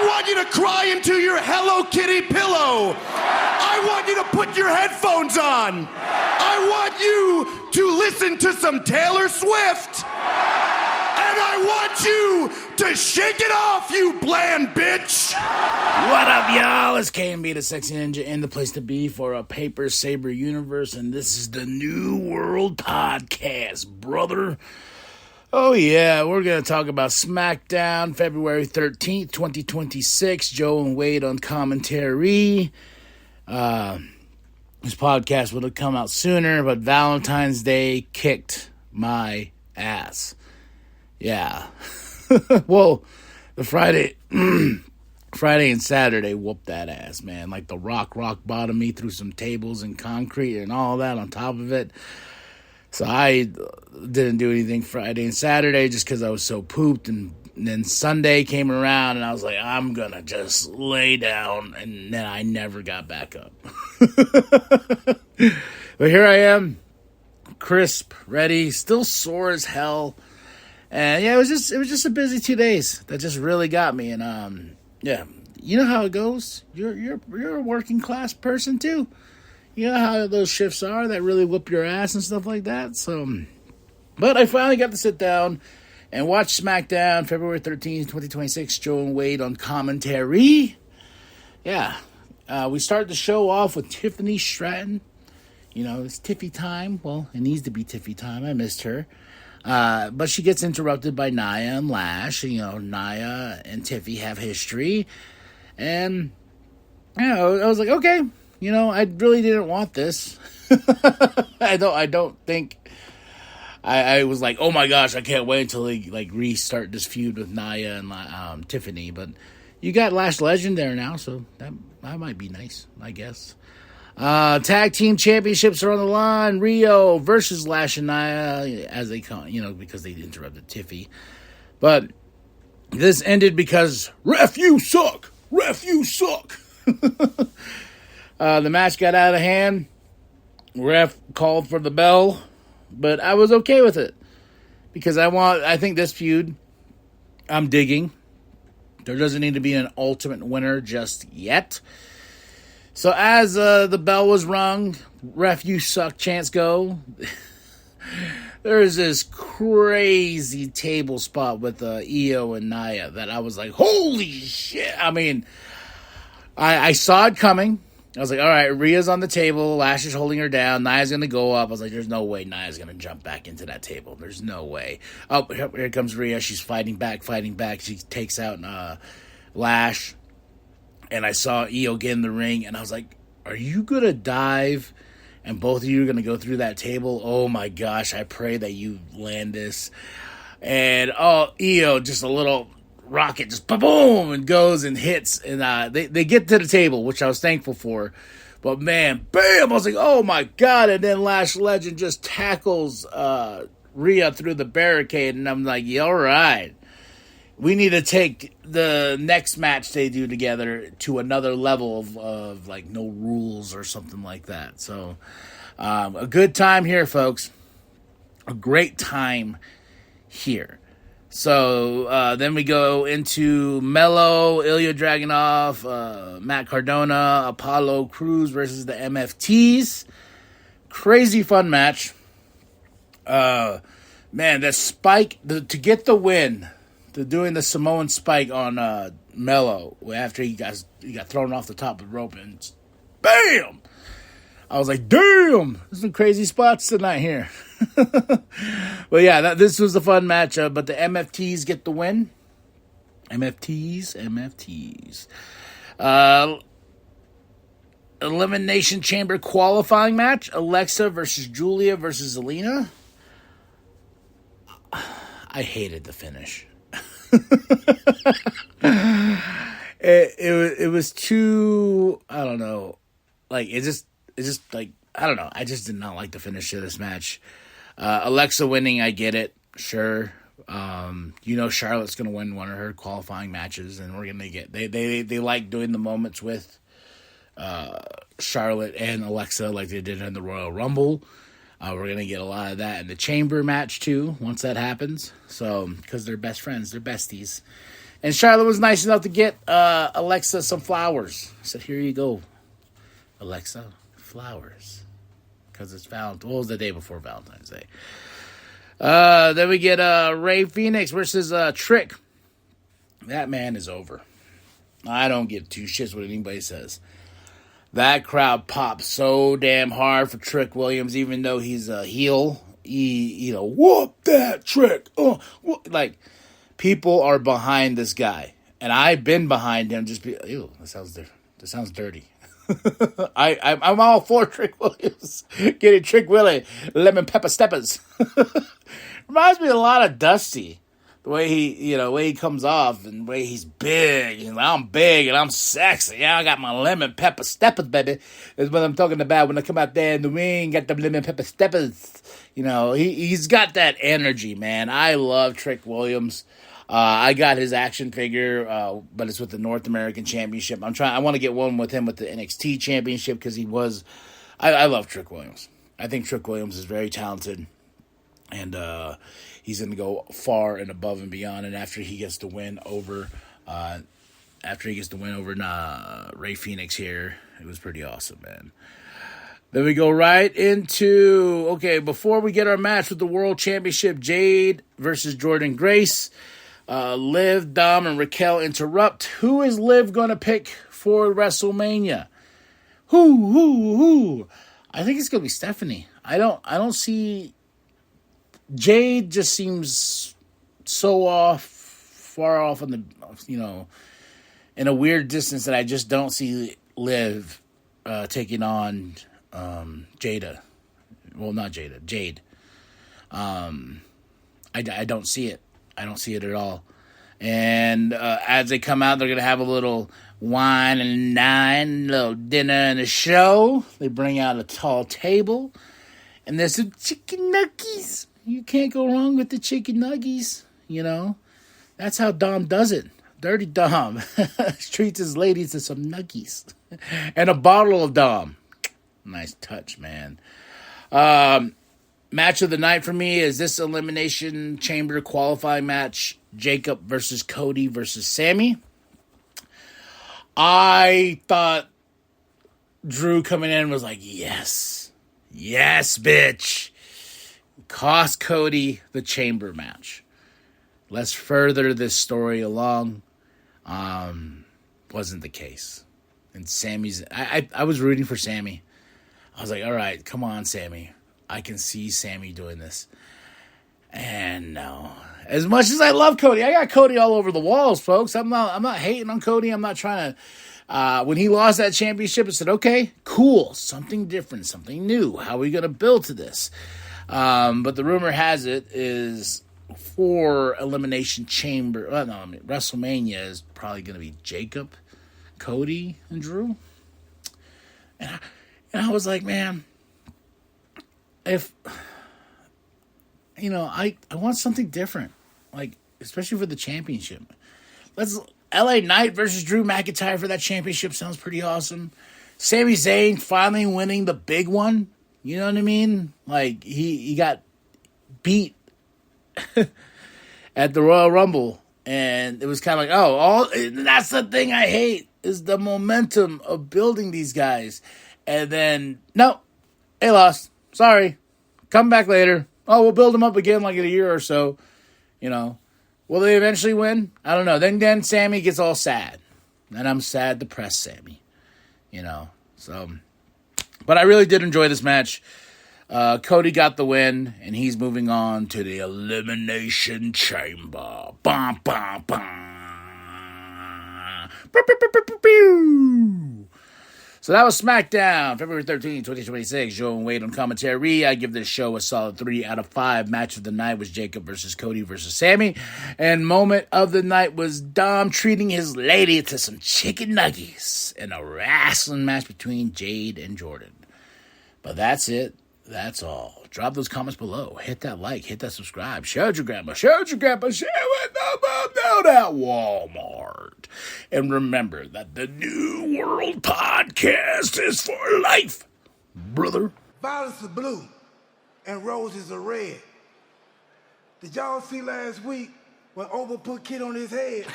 I want you to cry into your Hello Kitty pillow. I want you to put your headphones on. I want you to listen to some Taylor Swift. And I want you to shake it off, you bland bitch. What up, y'all? It's KMB, the Sexy Ninja, and the place to be for a Paper Saber universe, and this is the New World Podcast, brother. Oh, yeah, we're going to talk about SmackDown, February 13th, 2026. Joe and Wade on commentary. This podcast would have come out sooner, but Valentine's Day kicked my ass. Yeah. Well, the Friday and Saturday whooped that ass, man. Like the rock bottomed me through some tables and concrete and all that on top of it. So I didn't do anything Friday and Saturday just because I was so pooped. And then Sunday came around and I was like, I'm going to just lay down. And then I never got back up. But here I am, crisp, ready, still sore as hell. And yeah, it was just a busy 2 days that just really got me. And yeah, you know how it goes. You're a working class person too. You know how those shifts are that really whoop your ass and stuff like that. So, but I finally got to sit down and watch SmackDown, February 13th, 2026. Joe and Wade on commentary. Yeah, we start the show off with Tiffany Stratton. You know, it's Tiffy time. Well, it needs to be Tiffy time. I missed her. But she gets interrupted by Nia and Lash. You know, Nia and Tiffy have history. And, you know, I was like, okay, you know, I really didn't want this. I don't think I was like, oh my gosh, I can't wait until they like restart this feud with Nia and Tiffany. But you got Lash Legend there now, so that might be nice, I guess. Tag team championships are on the line. Rio versus Lash and Nia, as they call, you know, because they interrupted Tiffy. But this ended because ref, you suck. Ref, you suck. The match got out of hand. Ref called for the bell, but I was okay with it because I think this feud, I'm digging. There doesn't need to be an ultimate winner just yet. So as the bell was rung, ref, you suck, chants go. There's this crazy table spot with Io and Nia that I was like, holy shit. I mean, I saw it coming. I was like, all right, Rhea's on the table. Lash is holding her down. Nia's going to go up. I was like, there's no way Nia's going to jump back into that table. There's no way. Oh, here comes Rhea. She's fighting back. She takes out Lash. And I saw Io get in the ring, and I was like, are you going to dive? And both of you are going to go through that table? Oh, my gosh, I pray that you land this. And, Io, just a little rocket, just boom, and goes and hits. And they get to the table, which I was thankful for. But, man, bam, I was like, oh, my God. And then Lash Legend just tackles Rhea through the barricade, and I'm like, yeah, all right. We need to take the next match they do together to another level of like no rules or something like that. So a good time here, folks. A great time here. So then we go into Mello, Ilya Dragunov, Matt Cardona, Apollo Crews versus the MFTs. Crazy fun match. Man, the spike to get the win. To doing the Samoan spike on Mello after he got thrown off the top of the rope and bam! I was like, damn! There's some crazy spots tonight here. But yeah, this was a fun matchup. But the MFTs get the win. MFTs. Elimination Chamber qualifying match. Alexa versus Julia versus Zelina. I hated the finish. It was too, I don't know, like it just like, I don't know, I just did not like the finish of this match. Alexa winning, I get it, sure. You know, Charlotte's gonna win one of her qualifying matches, and we're gonna get they like doing the moments with Charlotte and Alexa like they did in the Royal Rumble. We're going to get a lot of that in the chamber match, too, once that happens. So, because they're best friends. They're besties. And Charlotte was nice enough to get Alexa some flowers. I said, here you go, Alexa, flowers. Because it's Valentine's. What was the day before Valentine's Day? Then we get Ray Phoenix versus Trick. That man is over. I don't give two shits what anybody says. That crowd popped so damn hard for Trick Williams, even though he's a heel. Whoop that Trick. Like, people are behind this guy. And I've been behind him. Ew, that sounds dirty. I'm all for Trick Williams. Getting Trick Willie lemon pepper steppers. Reminds me a lot of Dusty. The way he comes off and the way he's big. And I'm big and I'm sexy. Yeah, I got my lemon pepper steppers, baby. That's what I'm talking about when I come out there in the ring. Got the lemon pepper steppers. He's got that energy, man. I love Trick Williams. I got his action figure, but it's with the North American Championship. I want to get one with him with the NXT Championship because I love Trick Williams. I think Trick Williams is very talented, and he's going to go far and above and beyond. And after he gets the win over, Ray Phoenix here, it was pretty awesome, man. Then we go right into, before we get our match with the World Championship, Jade versus Jordynne Grace. Liv, Dom, and Raquel interrupt. Who is Liv going to pick for WrestleMania? Who? I think it's going to be Stephanie. I don't see... Jade just seems so far off in the, in a weird distance that I just don't see Liv taking on Jada. Well, not Jada, Jade. I don't see it. I don't see it at all. And as they come out, they're going to have a little wine and dine, a little dinner and a show. They bring out a tall table. And there's some chicken nuggets. You can't go wrong with the chicken nuggets. That's how Dom does it. Dirty Dom treats his ladies to some nuggies. And a bottle of Dom. Nice touch, man. Match of the night for me is this Elimination Chamber qualifying match. Jacob versus Cody versus Sammy. I thought Drew coming in was like, yes. Yes, bitch. Cost Cody the Chamber match. Let's further this story along. Wasn't the case. And Sammy's... I was rooting for Sammy. I was like, all right, come on, Sammy. I can see Sammy doing this. And no. As much as I love Cody, I got Cody all over the walls, folks. I'm not hating on Cody. I'm not trying to... when he lost that championship, I said, okay, cool. Something different, something new. How are we going to build to this? But the rumor has it is for Elimination Chamber... WrestleMania is probably going to be Jacob, Cody, and Drew. And I was like, man... If, I want something different, like, especially for the championship. LA Knight versus Drew McIntyre for that championship sounds pretty awesome. Sami Zayn finally winning the big one. You know what I mean? Like, he got beat at the Royal Rumble, and it was kind of like, that's the thing I hate, is the momentum of building these guys. And then, no, they lost. Sorry. Come back later. Oh, we'll build them up again like in a year or so. Will they eventually win? I don't know. Then Sammy gets all sad. And I'm sad, depressed Sammy. So. But I really did enjoy this match. Cody got the win, and he's moving on to the Elimination Chamber. Bum, bum, bum. Pew, pew, pew, pew, pew, pew. So that was SmackDown, February 13, 2026. Joe and Wade on commentary. I give this show a solid 3 out of 5. Match of the night was Jacob versus Cody versus Sammy. And moment of the night was Dom treating his lady to some chicken nuggets in a wrestling match between Jade and Jordynne. But that's it. That's all. Drop those comments below. Hit that like. Hit that subscribe. Share with your grandma. Share with your grandpa. Share with the mom down at Walmart. And remember that the New World Podcast is for life, brother. Violets are blue and roses are red. Did y'all see last week when Oprah put Kid on his head.